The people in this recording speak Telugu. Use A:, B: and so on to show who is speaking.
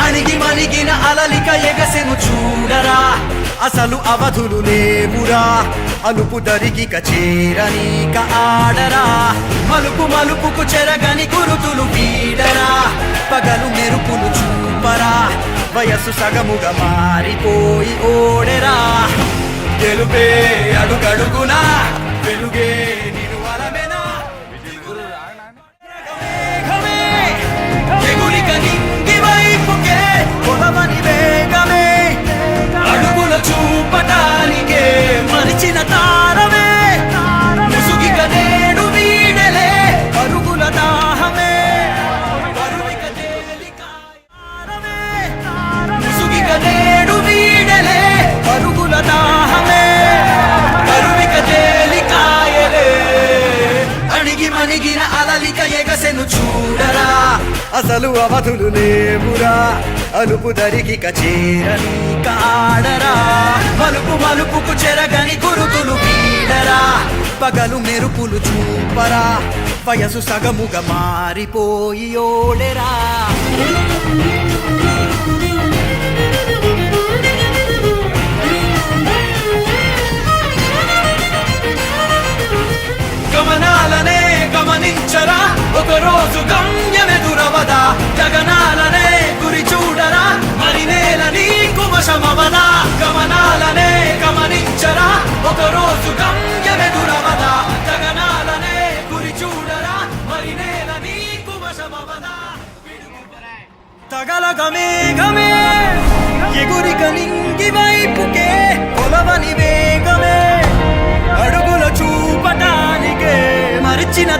A: అణిగి మణిగిన అలలిక ఎగసెను చూడరా, అసలు అవధులు లేవురా. అలుపు దరిగిక చేరనీక ఆడరా, మలుపు మలుపుకు చెరగని గురుతులు వీడరా. పగలు మెరుపులు చూపరా, వయస్సు సగముగా మారిపోయి ఓడెరా. గెలుపే అడుగడుగునా, వెలుగే నిలువలమెనా. ఎగురిక నింగి వైపుకే కొలవని వేగమే, అడుగుల చూపటానికే మరిచిన తారమే. ముసుగిక నేడు వీడలే పరుగుల దాహమే, పరువిక తేలికాయమే. ముసుగిక నేడు వీడలే పరుగుల దాహమే, పరువిక తేలికాయలే. అణిగి మణిగిన అలలిక ఎగసెను చూడరా, అసలు అవధులు లేవురా. అలుపు దరిగిక చేరనీక ఆడరా, మలుపు మలుపుకు చెరగని గురుతులు వీడరా. పగలు మెరుపులు చూపరా, వయసు సగముగా మారిపోయి ఓడెరా. గమనాలనే గమనించరా, ఒకరోజు గమ్యమెదురవదా. గగనాలనే గురి చూడరా, మరి నేల నీకు వశమవదా. గమనాలనే గమనించరా, ఒకరోజు గమ్యమెదురవదా. గగనాలనే గురి చూడరా, మరి నేల నీకు వశమవదా. తగలగ మేఘమే ఎగురిక నింగి వైపుకే కొలవని వేగమే, అడుగుల చూపటానికే మరిచిన